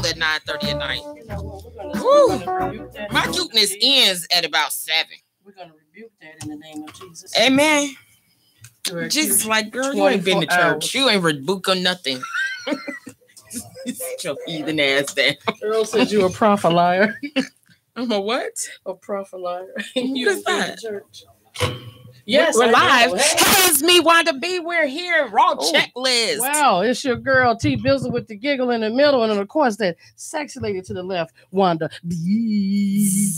cold at 9:30 at night. Woo. My cuteness ends at about 7. We're going to rebuke that in the name of Jesus. Amen. Jesus, like, girl, you ain't been to church. You ain't rebuking nothing. Sit your heathen ass down. Earl said you a prophet liar. I'm a what? A prophet liar. You just been to church. Yes, we're live. Hey, it's me, Wanda B. We're here. Raw checklist. Wow, it's your girl T Bizzle with the giggle in the middle, and of course that sexy lady to the left, Wanda B.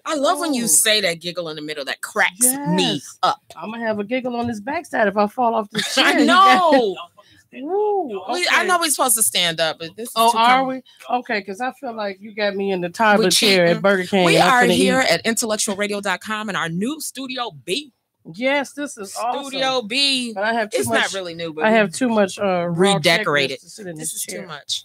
I love when you say that giggle in the middle. That cracks me up. I'm gonna have a giggle on this backside if I fall off the chair. I know. Ooh, okay. I know we're supposed to stand up, but this is are we? Okay, because I feel like you got me in the toddler chair at Burger King. We are here at IntellectualRadio.com in our new Studio B. Yes, this is Studio awesome. B. But I have too it's much, not really new, but I have too much redecorated. This is too much.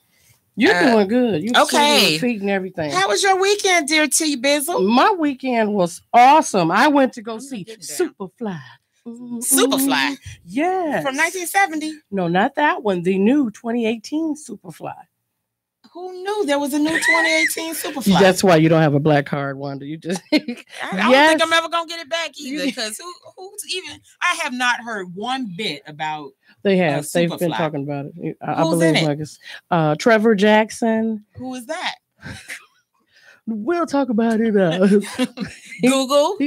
You're doing good. You okay? Feet and everything. How was your weekend, dear T Bizzle? My weekend was awesome. I went to go see Superfly. Superfly? Yes. From 1970? No, not that one. The new 2018 Superfly. Who knew there was a new 2018 Superfly? That's why you don't have a black card, Wanda. You just I don't think I'm ever gonna get it back either. Because who's even? I have not heard one bit about. They have. They've been talking about it. I Who's believe in it? Trevor Jackson. Who is that? We'll talk about it. Google.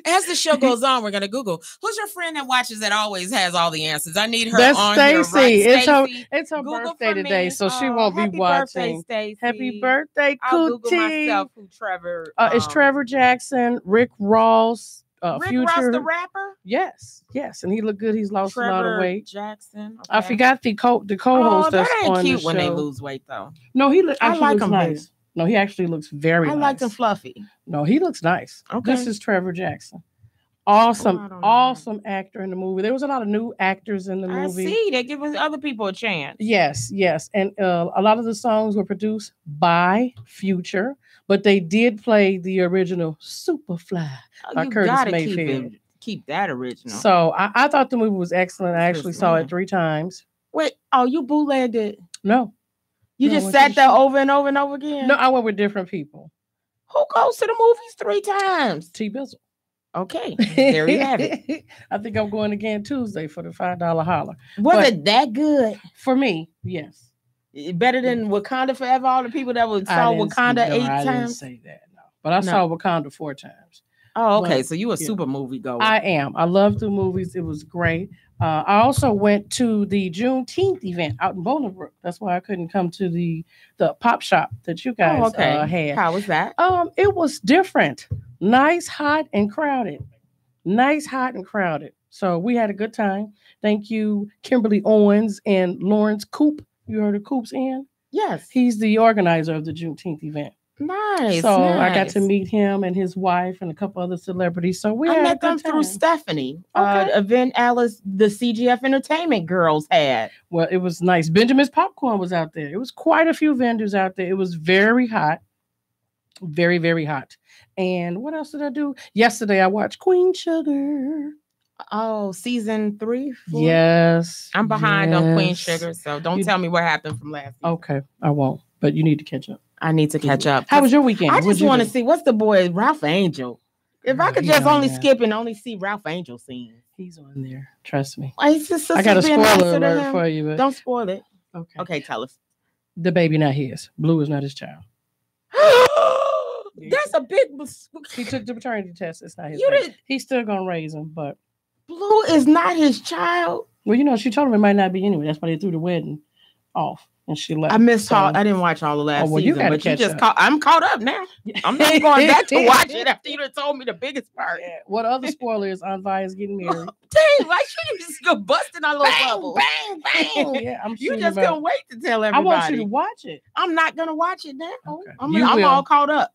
As the show goes on, we're gonna Google. Who's your friend that watches that always has all the answers? I need her on here. Right? It's her birthday today, so she won't be watching. Birthday, happy birthday, I'll Google myself who Trevor. It's Trevor Jackson, Rick Ross, Rick Future. Ross, the rapper. Yes, and he looked good. He's lost a lot of weight. Jackson. Okay. I forgot the co-host. That ain't on cute the when show. they lose weight though. No, he looks. I like him nice. No, he actually looks very nice. I like him fluffy. No, he looks nice. Okay. This is Trevor Jackson. Awesome actor in the movie. There was a lot of new actors in the movie. I see. They give other people a chance. Yes. And a lot of the songs were produced by Future, but they did play the original Superfly by Curtis Mayfield. Keep that original. So I thought the movie was excellent. I actually saw it 3 times. Wait, you bootlegged it? No. You just sat there over and over and over again? No, I went with different people. Who goes to the movies 3 times? T Bizzle. Okay, there you have it. I think I'm going again Tuesday for the $5 holler. Was it that good? For me, yes. Better than Wakanda Forever? All the people that saw Wakanda 8 times? I didn't say that, no. But I saw Wakanda 4 times. Oh, okay. So you a super movie goer. I am. I love the movies. It was great. I also went to the Juneteenth event out in Bolingbrook. That's why I couldn't come to the pop shop that you guys had. How was that? It was different. Nice, hot, and crowded. So we had a good time. Thank you, Kimberly Owens and Lawrence Coop. You heard of Coop's Inn? Yes. He's the organizer of the Juneteenth event. Nice. So I got to meet him and his wife and a couple other celebrities. So I met them through Stephanie, event Alice, the CGF Entertainment girls had. Well, it was nice. Benjamin's Popcorn was out there. It was quite a few vendors out there. It was very hot. Very, very hot. And what else did I do? Yesterday, I watched Queen Sugar. Oh, season 3? 4? Yes. I'm behind on Queen Sugar, so don't tell me what happened from last season. Okay, I won't. But you need to catch up. I need to catch up. How was your weekend? I just want to see what's the boy Ralph Angel. If I could just only skip and only see Ralph Angel scenes. He's on there. Trust me. I got a spoiler alert for you. But... Don't spoil it. Okay, tell us. The baby not his. Blue is not his child. That's a big... He took the paternity test. It's not his. He's still going to raise him, but... Blue is not his child? Well, she told him it might not be anyway. That's why they threw the wedding off. And she left. I missed all. I didn't watch all the last season. You but you just I'm caught up now. I'm not going back to watch it after you told me the biggest part. Yeah. What other spoiler is Aunt Vi is getting married? Dang, like she just go busting our little bubble. Bang, bang. Yeah, you just couldn't wait to tell everybody. I want you to watch it. I'm not gonna watch it now. Okay. I'm all caught up.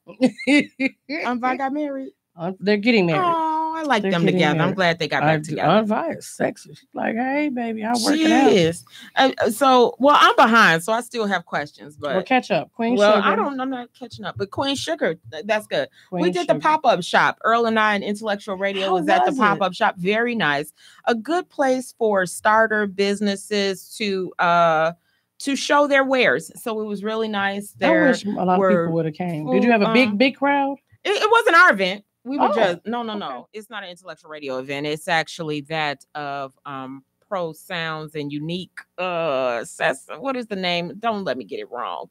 Aunt Vi got married. They're getting married. Oh, I like them together. Married. I'm glad they got back together. Aunt Vi is sexy. She's like, hey, baby, I'll work it out. So, I'm behind, so I still have questions. But we'll catch up. Queen Sugar. I'm not catching up. But Queen Sugar, that's good. We did the pop-up shop. Earl and I and Intellectual Radio was at the pop-up shop. Very nice. A good place for starter businesses to to show their wares. So it was really nice. I wish a lot of people would have came. Did you have a big crowd? It wasn't our event. We were just no. It's not an intellectual radio event. It's actually that of Pro Sounds and Unique. What is the name? Don't let me get it wrong.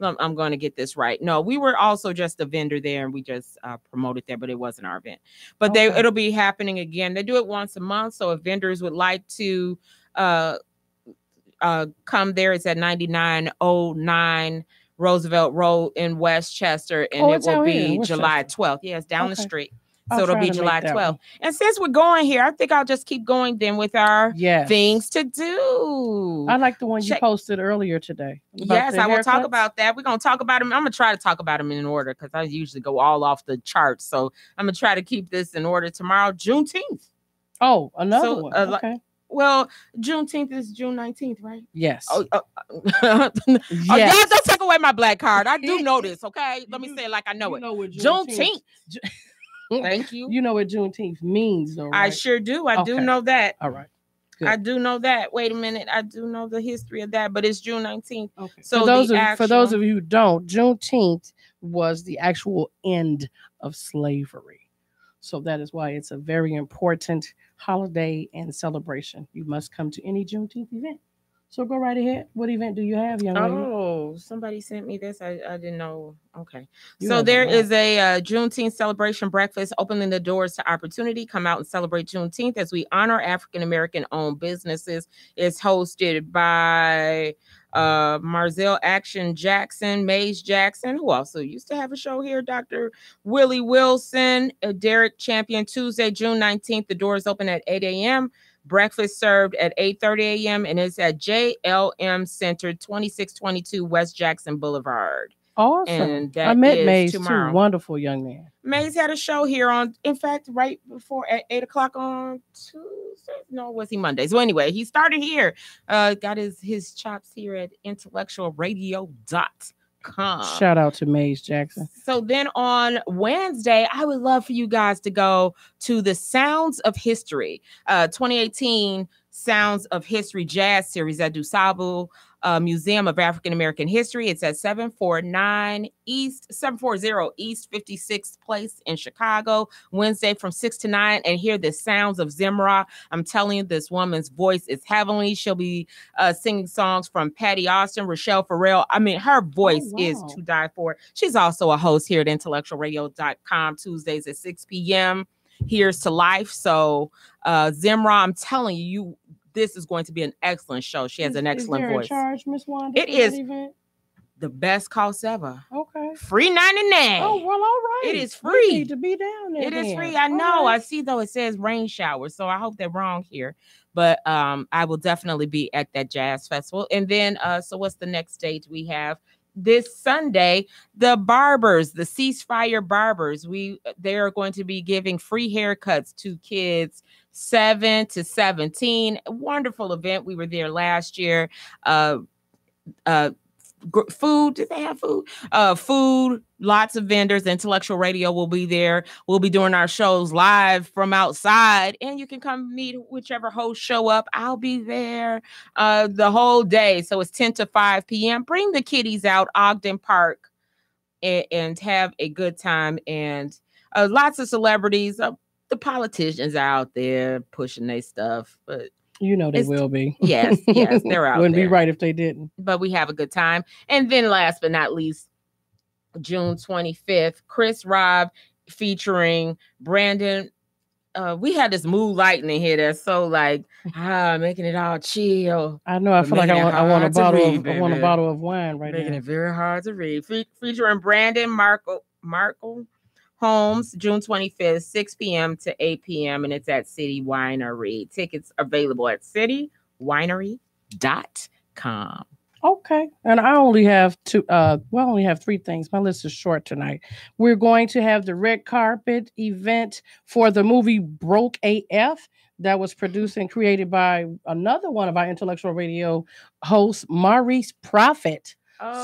I'm going to get this right. No, we were also just a vendor there, and we just promoted there, but it wasn't our event. But it'll be happening again. They do it once a month. So if vendors would like to come there, it's at 9909 Roosevelt Road in Westchester, and it will be July 12th. Yeah, it's down the street. So it'll be July 12th. And since we're going here, I think I'll just keep going then with our things to do. I like the one you posted earlier today. Yes, I will talk about that. We're going to talk about them. I'm going to try to talk about them in order because I usually go all off the charts. So I'm going to try to keep this in order tomorrow, Juneteenth. Oh, another one. Okay. Well, Juneteenth is June 19th, right? Yes. Yes. Y'all don't take away my black card. I do know this, okay? Let me say it like I know it. Juneteenth. Thank you. You know what Juneteenth means, though, right? I sure do. I do know that. All right. Good. I do know that. Wait a minute. I do know the history of that, but it's June 19th. Okay. So for those of you who don't, Juneteenth was the actual end of slavery. So that is why it's a very important holiday and celebration. You must come to any Juneteenth event. So go right ahead. What event do you have, young lady? Oh, somebody sent me this. I didn't know. Okay. So there is a Juneteenth celebration breakfast opening the doors to opportunity. Come out and celebrate Juneteenth as we honor African-American owned businesses. It's hosted by Marzell Action Jackson, Mays Jackson, who also used to have a show here, Dr. Willie Wilson, Derek Champion, Tuesday, June 19th. The doors open at 8 a.m. Breakfast served at 8:30 a.m. and it's at JLM Center, 2622 West Jackson Boulevard. Awesome. And I met Mays tomorrow. Too. Wonderful young man. Mays had a show here in fact, right before at 8 o'clock on Tuesday. No, was he Monday? So anyway, he started here. Got his chops here at IntellectualRadio.com. Shout out to Mays Jackson. So then on Wednesday, I would love for you guys to go to the Sounds of History 2018 Sounds of History Jazz Series at DuSable Museum of African American History. It's at 740 East 56th Place in Chicago, Wednesday from 6 to 9. And hear the sounds of Zimra. I'm telling you, this woman's voice is heavenly. She'll be singing songs from Patty Austin, Rochelle Farrell. I mean, her voice is to die for. She's also a host here at IntellectualRadio.com Tuesdays at 6 p.m. Here's to life. So Zimra, I'm telling you, this is going to be an excellent show. She has an excellent voice. Is there a charge, Miss Wanda? It is the best cost ever. Okay. Free 99. Oh, well, all right. It is free. We need to be down there. It is free. I know. Right. I see, though, it says rain shower. So I hope they're wrong here. But I will definitely be at that jazz festival. And then, so what's the next date we have? This Sunday, the barbers, the Ceasefire Barbers, they are going to be giving free haircuts to kids 7 to 17. A wonderful event. We were there last year. Food. Did they have food? Food. Lots of vendors. Intellectual Radio will be there. We'll be doing our shows live from outside, and you can come meet whichever host show up. I'll be there the whole day. So it's 10 to 5 p.m. Bring the kiddies out, Ogden Park, and have a good time. And lots of celebrities. The politicians are out there pushing their stuff, but you know they will be. Yes, they're out. Wouldn't be right if they didn't. But we have a good time. And then last but not least, June 25th, Chris Robb featuring Brandon. We had this mood lighting in here that's so like making it all chill. I know. I feel like I want a bottle of wine right now. Making it very hard to read. Featuring Brandon Markle Holmes, June 25th, 6 p.m. to 8 p.m. and it's at City Winery. Tickets available at citywinery.com. Okay. And I only have three things. My list is short tonight. We're going to have the red carpet event for the movie Broke AF that was produced and created by another one of our Intellectual Radio hosts, Maurice Prophet.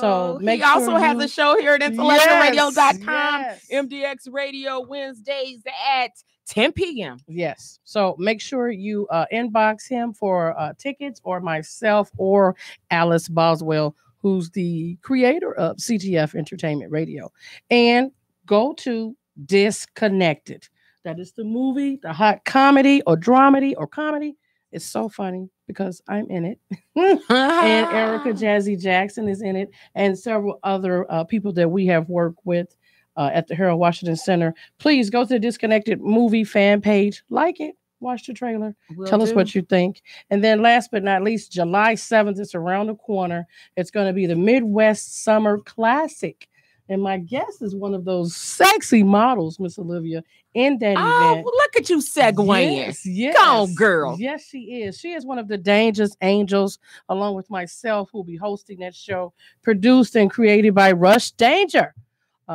So he also has a show here at IntellectualRadio.com. Yes. MDX Radio Wednesdays at 10 p.m. Yes. So make sure you inbox him for tickets, or myself, or Alice Boswell, who's the creator of CTF Entertainment Radio. And go to Disconnected. That is the movie, the hot comedy or dramedy or comedy. It's so funny because I'm in it. And Erica Jazzy Jackson is in it, and several other people that we have worked with at the Harold Washington Center. Please go to the Disconnected movie fan page, like it, watch the trailer, tell us what you think. And then last but not least, July 7th, it's around the corner. It's going to be the Midwest Summer Classic. And my guest is one of those sexy models, Miss Olivia, in that event. Oh, look at you segueing. Yes. Go on, girl. Yes, she is. She is one of the Dangerous Angels, along with myself, who will be hosting that show, produced and created by Rush Danger.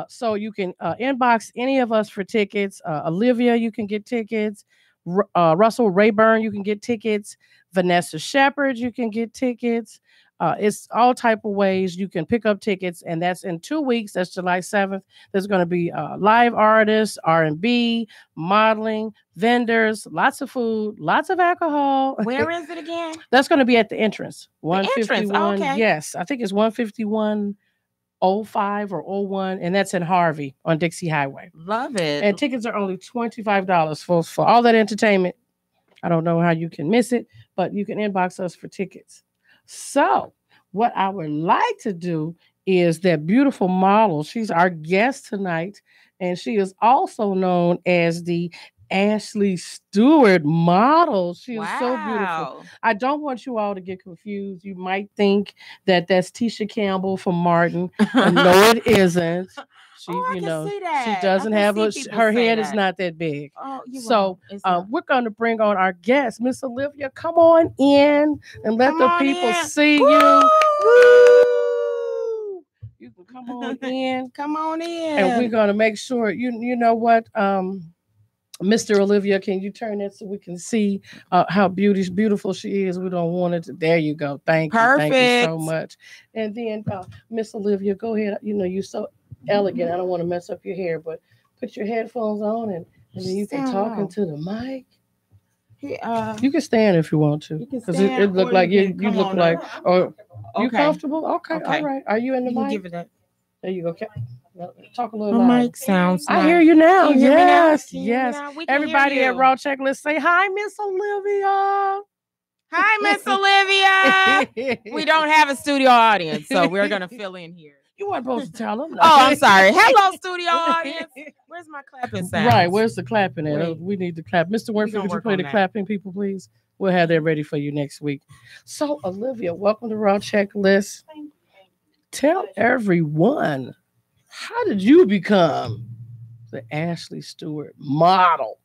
So you can inbox any of us for tickets. Olivia, you can get tickets. Russell Rayburn, you can get tickets. Vanessa Shepard, you can get tickets. It's all type of ways you can pick up tickets, and that's in 2 weeks. That's July 7th. There's going to be live artists, R&B, modeling, vendors, lots of food, lots of alcohol. Where is it again? That's going to be at the entrance. 151. Entrance. Oh, okay. Yes, I think it's 15105 or 01, and that's in Harvey on Dixie Highway. Love it. And tickets are only $25 for all that entertainment. I don't know how you can miss it, but you can inbox us for tickets. So what I would like to do is that beautiful model. She's our guest tonight, and she is also known as the Ashley Stewart model. She is so beautiful. I don't want you all to get confused. You might think that that's Tisha Campbell from Martin. No, it isn't. She, I can see that. She doesn't have her head is not that big. So we're going to bring on our guest, Miss Olivia. Come on in and let the people see you. Woo! You can come on in. Come on in. And we're going to make sure you know what, Mr. Olivia, can you turn that so we can see how beautiful she is? We don't want it to. There you go. Thank you. Thank you so much. And then Miss Olivia, go ahead. You're so elegant. I don't want to mess up your hair, but put your headphones on and then you can talk into the mic. You can stand if you want to, because it look like you look like. Or you comfortable? Okay. All right. Are you in the mic? Give it that. There you go. Talk a little loud. My mic sounds. I hear you now. Yes. Everybody at Raw Checklist, say hi, Miss Olivia. Hi, Miss Olivia. We don't have a studio audience, so we're gonna fill in here. You weren't supposed to tell them. Oh, I'm sorry. Hello, studio audience. Where's my clapping sound? Right, where's the clapping at? We need the clap. Mr. Winfrey, could you play the clapping, people, please? We'll have that ready for you next week. So, Olivia, welcome to Raw Checklist. Tell everyone, how did you become the Ashley Stewart model?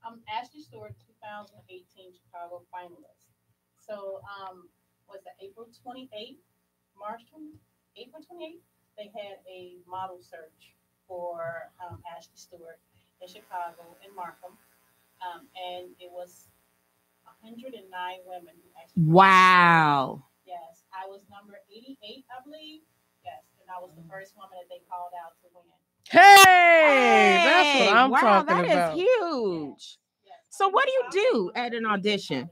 I'm Ashley Stewart, 2018 Chicago finalist. So, was it April 28th, April 28th, they had a model search for Ashley Stewart in Chicago, in Markham. And it was 109 women who actually. Wow. Yes, I was number 88, I believe. Yes, and I was the first woman that they called out to win. Hey, that's what I'm talking about. That is huge. Yes. So what do you do at an audition?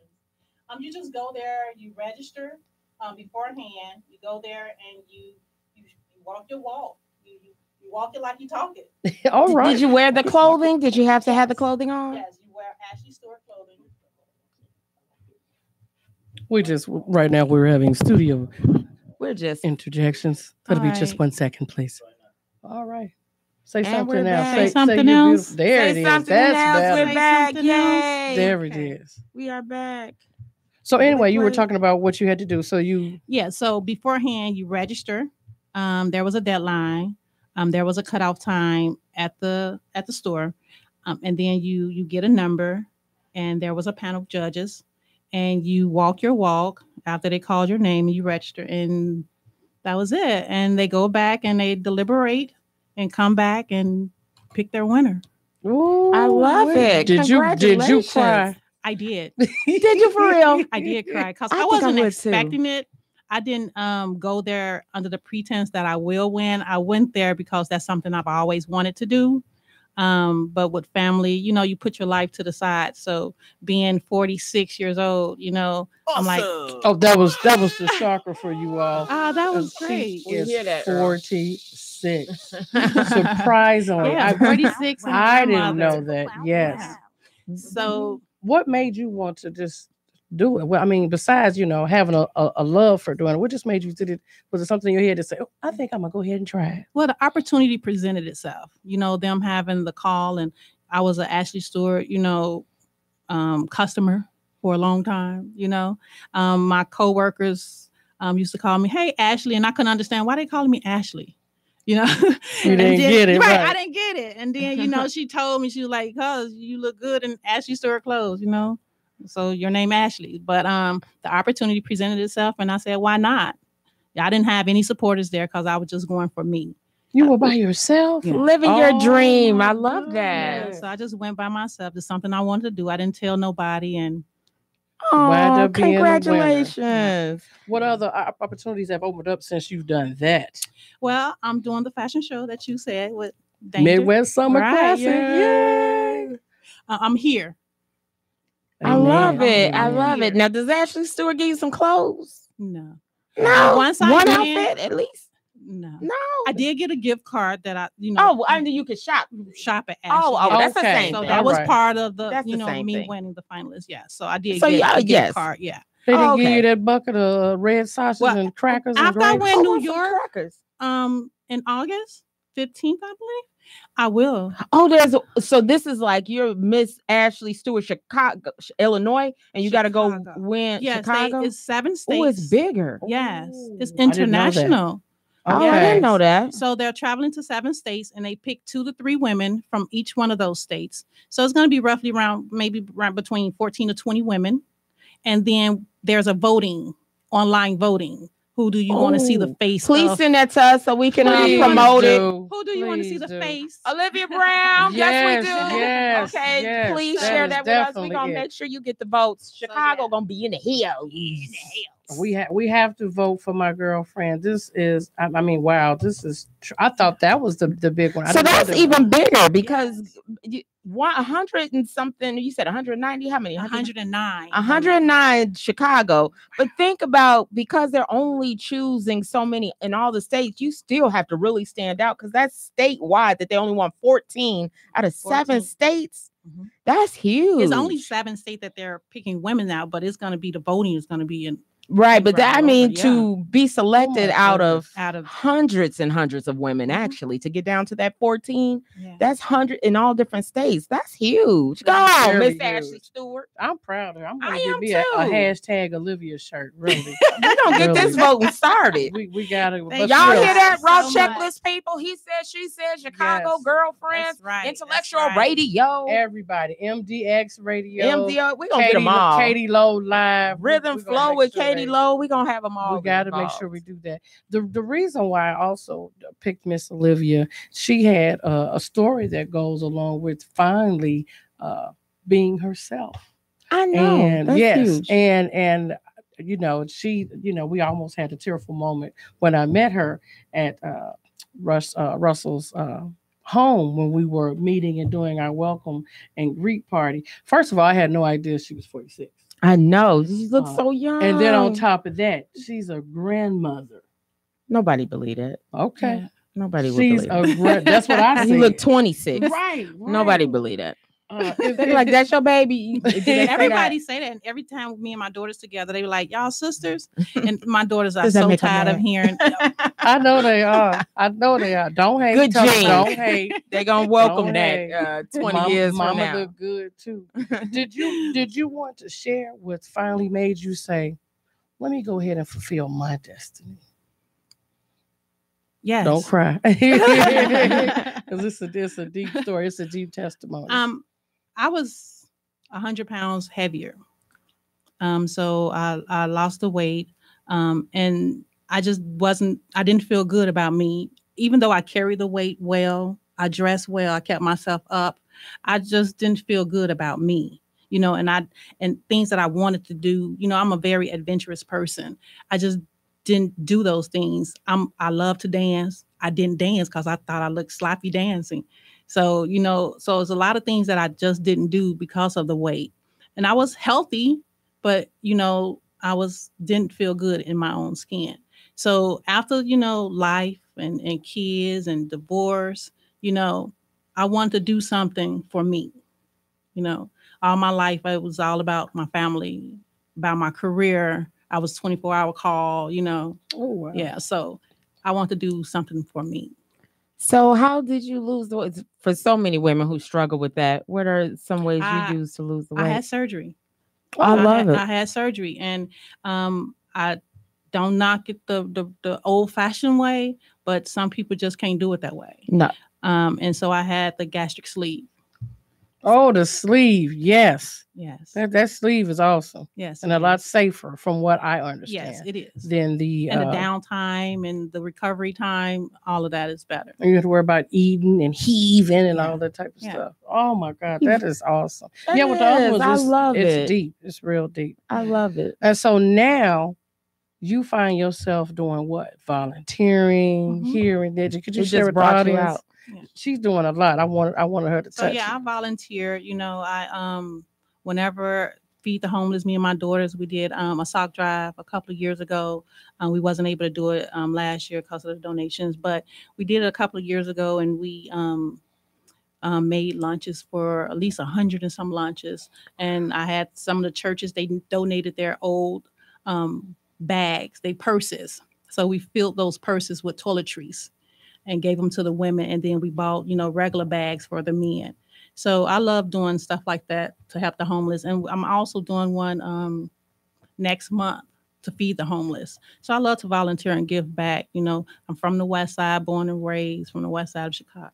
You just go there, you register beforehand. You go there and you walk your walk. You walk it like you talk it. All right. Did you wear the clothing? Did you have to have the clothing on? Yes, you wear Ashley Stewart clothing. Right now we're having studio. We're just interjections. That'll be just 1 second, please. All right. Say something else. Say something else. There it is. That's better. We're back. Yay. There it is. We are back. So anyway, you were talking about what you had to do. So so beforehand you register. There was a deadline. There was a cutoff time at the store. And then you get a number, and there was a panel of judges, and you walk your walk after they called your name and you register, and that was it. And they go back and they deliberate and come back and pick their winner. Ooh, I love it. Did you cry? I did. Did you for real? I did cry because I wasn't expecting it. I didn't go there under the pretense that I will win. I went there because that's something I've always wanted to do. But with family, you put your life to the side. So being 46 years old, I'm like, oh, that was the shocker for you all. that was great. She is hear that, 46. Surprisingly, Yeah, 46. and I a didn't know grandmother. that. Yes. So What made you want to just do it? Well, I mean, besides having a love for doing it, what just made you did it? Was it something in your head to say, "Oh, I think I'm gonna go ahead and try it"? Well, the opportunity presented itself. Them having the call, and I was an Ashley Stewart, customer for a long time. My coworkers used to call me, "Hey, Ashley," and I couldn't understand why they calling me Ashley. You didn't get it, right? I didn't get it, and then she told me, she was like, "Cause you look good in Ashley Stewart clothes," So your name Ashley, but the opportunity presented itself, and I said, "Why not?" I didn't have any supporters there because I was just going for me. You were by yourself, living your dream. I love that. Yeah, so I just went by myself. It's something I wanted to do. I didn't tell nobody, and wound oh, up being a winner. congratulations! What other opportunities have opened up since you've done that? Well, I'm doing the fashion show that you said with Danger. Midwest Summer Classic. Yay! I'm here. I love it. I love it. Now, does Ashley Stewart give you some clothes? No. One outfit at least. No. I did get a gift card that I. Oh, I mean, you could shop at Ashley. Oh, that's the same. So thing. that was part of the, That's the same me thing. winning the finalists. Yeah. So I did get a gift card. Yeah. They didn't give you that bucket of red sausage and crackers. After I went to New York, crackers. In August 15th, I believe, I will. Oh, so this is like you're Miss Ashley Stewart, Chicago, Illinois, and you got to go win Chicago. It's 7 states. Oh, it's bigger. Yes, it's international. Oh, I didn't know that. So they're traveling to 7 states, and they pick 2 to 3 women from each one of those states. So it's going to be roughly around between 14 to 20 women, and then there's a online voting. Who do you want to see the face? Please send that to us so we can promote it. Who do you want to see the face? Olivia Brown. Yes, we do. Yes, okay, yes, please share that with us. We're gonna make sure you get the votes. Chicago gonna be in the hills. We have to vote for my girlfriend. This is, I mean, wow. This is. I thought that was the big one. So that's even bigger because 100 and something. You said 190. How many? 109. 109 Chicago. But think about, because they're only choosing so many in all the states, you still have to really stand out because that's statewide that they only want 14 out of 7 states. Mm-hmm. That's huge. It's only 7 states that they're picking women out, but it's going to be the voting is going to be in. Right, but to be selected out of hundreds and hundreds of women, actually, to get down to that 14, that's 100 in all different states. That's huge. Go on, Miss Ashley Stewart. I'm proud of her. I'm going to give me a hashtag Olivia shirt. Really, we're gonna get this voting started. We gotta. Y'all hear that, raw checklist people? He said, she said, Chicago girlfriends, Intellectual Radio, everybody, MDX Radio, MDO. We gonna get them all. Katie Lowe live, Rhythm Flow with Katie Lowe. We're gonna have them all. We got to make sure we do that. The reason why I also picked Miss Olivia, she had a story that goes along with finally being herself. I know. And that's huge. and she, we almost had a tearful moment when I met her at Russell's home when we were meeting and doing our welcome and greet party. First of all, I had no idea she was 46. I know. She looks so young. And then on top of that, she's a grandmother. Nobody believed it. Okay. Yeah. Nobody would believe it. That's what I said. You look 26. Right. Nobody believed it. They're like, that's your baby. Everybody say that. And every time me and my daughters together, they were like, y'all sisters. And my daughters are so tired of hearing. I know they are. Don't hate. Good genes. Don't hate. They're going to welcome that 20 years from Mama now. look good too. Did you want to share what finally made you say, let me go ahead and fulfill my destiny? Yes. Don't cry. Because it's a deep story. It's a deep testimony. I was 100 pounds heavier. So I lost the weight. And I didn't feel good about me. Even though I carried the weight well, I dressed well, I kept myself up. I just didn't feel good about me, and things that I wanted to do. I'm a very adventurous person. I just didn't do those things. I love to dance. I didn't dance because I thought I looked sloppy dancing. So, so it's a lot of things that I just didn't do because of the weight. And I was healthy, but, didn't feel good in my own skin. So after, life and kids and divorce, I wanted to do something for me. All my life, it was all about my family, about my career. I was 24-hour call, Oh, wow. Yeah. So I want to do something for me. So how did you lose the weight? For so many women who struggle with that, what are some ways you use to lose the weight? I had surgery. I love it. I had surgery, and I don't knock it the old-fashioned way, but some people just can't do it that way. No. And so I had the gastric sleeve. Oh, the sleeve. Yes. Yes. That sleeve is awesome. Yes. And a lot safer from what I understand. Yes, it is. Than the downtime and the recovery time, all of that is better. And you have to worry about eating and heaving and all that type of stuff. Oh my God, that is awesome. With the other ones, I love it. It's deep. It's real deep. I love it. And so now you find yourself doing what? Volunteering, hearing. Could you share with the audience? Yeah. She's doing a lot. I wanted her to touch. So yeah, I volunteer. I whenever Feed the Homeless, me and my daughters, we did a sock drive a couple of years ago. We wasn't able to do it last year because of the donations, but we did it a couple of years ago, and we made lunches for at least 100 and some lunches. And I had some of the churches, they donated their old bags, they purses. So we filled those purses with toiletries and gave them to the women. And then we bought, regular bags for the men. So I love doing stuff like that to help the homeless. And I'm also doing one next month to feed the homeless. So I love to volunteer and give back. I'm from the West Side, born and raised from the West Side of Chicago.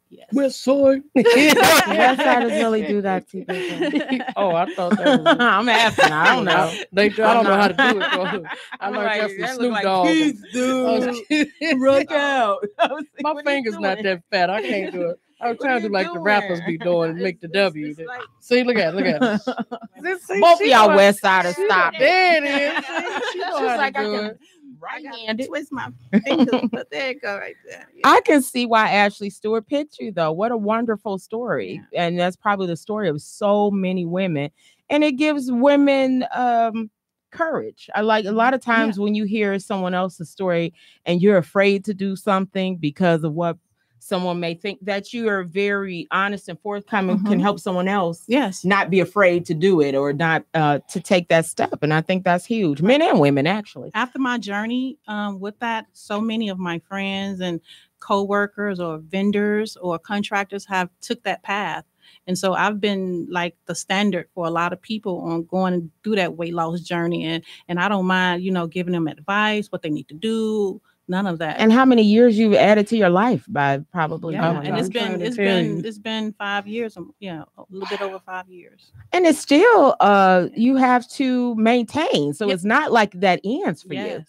Yes. West Side. West Siders really do that to people. Oh, I thought that was... I'm asking. I don't know. I don't know how to do it. Bro. I learned that from Snoop Dogg. Dude, rock out. My finger's not that fat. I can't do it. I'm trying to do like the rappers be doing and make the W. Like, see, look at it. Both of y'all West Siders, stop. There it is. She knows how to do it. Right-handed. Twist my fingers, but there you go, right there. Yeah. I can see why Ashley Stewart picked you, though. What a wonderful story, and that's probably the story of so many women, and it gives women courage. I like a lot of times when you hear someone else's story and you're afraid to do something because of what someone may think, that you are very honest and forthcoming, can help someone else not be afraid to do it or not to take that step. And I think that's huge. Men and women, actually. After my journey with that, so many of my friends and co-workers or vendors or contractors have took that path. And so I've been like the standard for a lot of people on going through that weight loss journey. And I don't mind, giving them advice, what they need to do. None of that. And how many years you've added to your life by probably and it's been 5 years, a little bit over 5 years. And it's still you have to maintain. So it's not like that ends for you.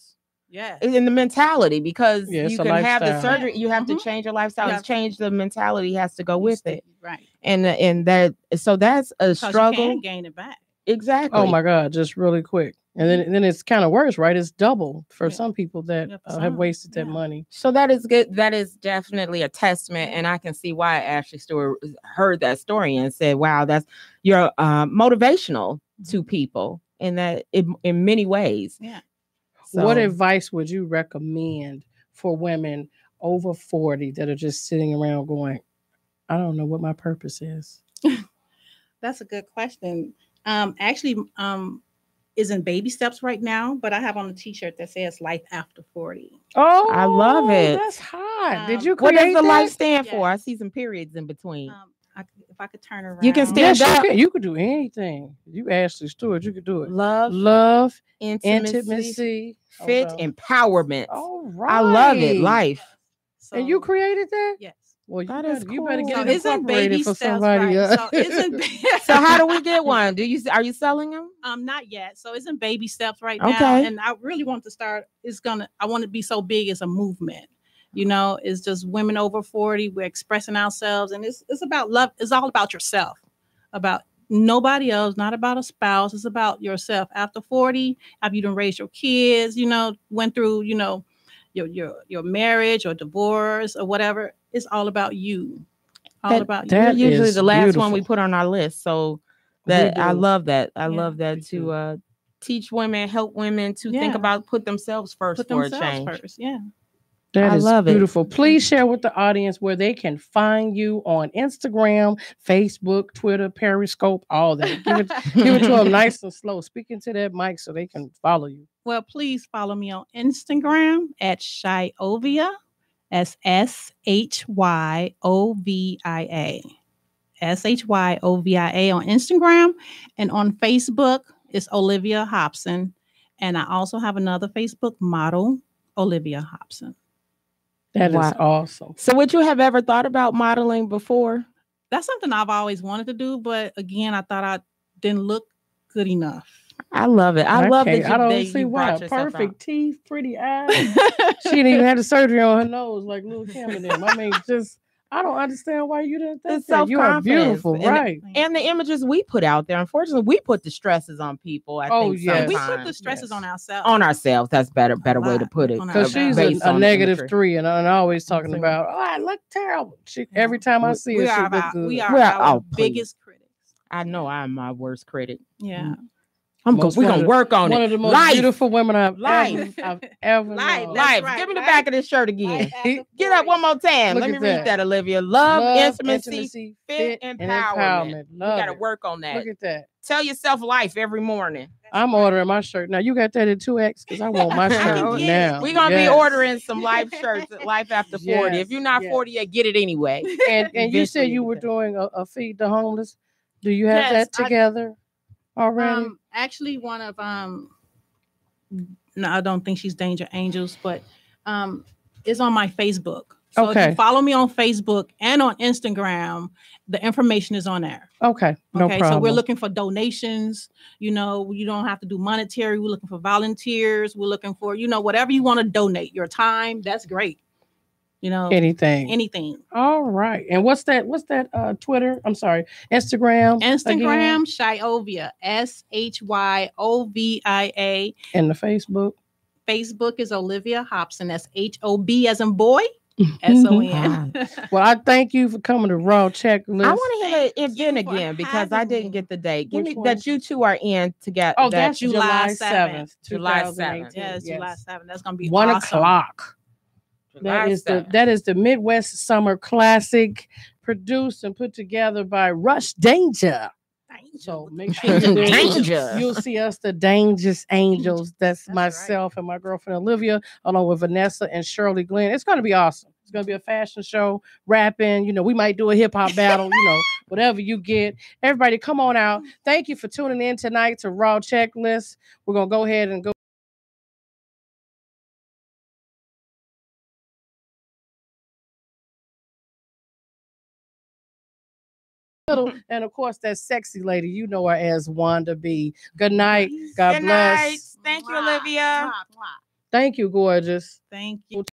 Yeah. In the mentality, because you can have the surgery, you have to change your lifestyle. It's change the mentality has to go with it. Right. And that, so that's a struggle. You can't gain it back. Exactly. Oh my God, just really quick. And then it's kind of worse, right? It's double for some people that have wasted that money. So that is good. That is definitely a testament. And I can see why Ashley Stewart heard that story and said, wow, you're motivational to people in many ways. Yeah. So, what advice would you recommend for women over 40 that are just sitting around going, I don't know what my purpose is? That's a good question. Actually, is in baby steps right now, but I have on a t-shirt that says life after 40. Oh, I love it. That's hot. Did you create what does the that? Life stand for? I see some periods in between. If I could turn around. You can stand up. You could do anything. You Ashley Stewart, you could do it. Love, intimacy, fit, empowerment. All right. I love it. Life. So, and you created that? Yes. Well, cool. You better get so it incorporated for somebody else. So how do we get one? Are you selling them? Not yet. So it's in baby steps right now. And I really want to start. I want to be so big as a movement. It's just women over 40. We're expressing ourselves, and it's about love. It's all about yourself, about nobody else, not about a spouse. It's about yourself. After 40, after you done raised your kids, went through, your marriage or divorce or whatever. It's all about you. About you. You're usually the last beautiful. one we put on our list. So I love that. I love that to teach women, help women to think about put themselves first for a change. First. Yeah. That is beautiful. Please share with the audience where they can find you on Instagram, Facebook, Twitter, Periscope, all that. Give it to them nice and slow. Speaking to that mic so they can follow you. Well, please follow me on Instagram at Shyovia. That's SHYOVIA. SHYOVIA on Instagram, and on Facebook it's Olivia Hobson. And I also have another Facebook model, Olivia Hobson. That is awesome. So would you have ever thought about modeling before? That's something I've always wanted to do, but again, I thought I didn't look good enough. I love it. I love that I don't see why. Perfect teeth, pretty eyes. She didn't even have the surgery on her nose like Lil Kim and them. I mean, I don't understand why you didn't think that. You are beautiful, right? And the images we put out there, unfortunately, we put the stresses on people. I think yes. We put the stresses on ourselves. On ourselves. That's better way to put it. Because she's a -3, and I'm always talking about, I look terrible. Every time I see her, she looks good. We are our biggest critics. I know I'm my worst critic. Yeah. We're gonna work on it. One of the most beautiful women I've ever known. Life. Give me the back of this shirt again. Get up one more time. Let me read that, Olivia. Love, intimacy, fit, empowerment. We gotta work on that. Look at that. Tell yourself life every morning. I'm ordering my shirt now. You got that in 2X because I want my shirt now. We're gonna be ordering some life shirts at Life After 40. If you're not 40 yet, get it anyway. And you said you were doing a feed the homeless. Do you have that together already? Actually, one of no, I don't think she's Danger Angels, but it's on my Facebook. So if you follow me on Facebook and on Instagram, the information is on there. Okay, no problem. So we're looking for donations. You don't have to do monetary. We're looking for volunteers. We're looking for, whatever you want to donate. Your time, that's great. Anything. All right. And what's that Twitter? I'm sorry. Instagram, Shyovia, SHYOVIA. And the Facebook is Olivia Hobson. That's HOB as in boy, SON. Well, I thank you for coming to Raw Checklist. I want to hear the event again because I didn't get the date. Give me that you two are in together. Oh, that's July 7th. July 7th. Yes, July 7th. That's gonna be 1 awesome. o'clock. That is the Midwest Summer Classic, produced and put together by Rush Danger. So make sure you'll see us, the Dangerous Angels. That's myself and my girlfriend Olivia, along with Vanessa and Shirley Glenn. It's going to be awesome. It's going to be a fashion show, rapping. We might do a hip hop battle. Whatever you get. Everybody, come on out. Thank you for tuning in tonight to Raw Checklist. We're going to go ahead and go. And of course, that sexy lady, you know her as Wanda B. Good night. God bless. Thank you, Olivia. Thank you, gorgeous. Thank you.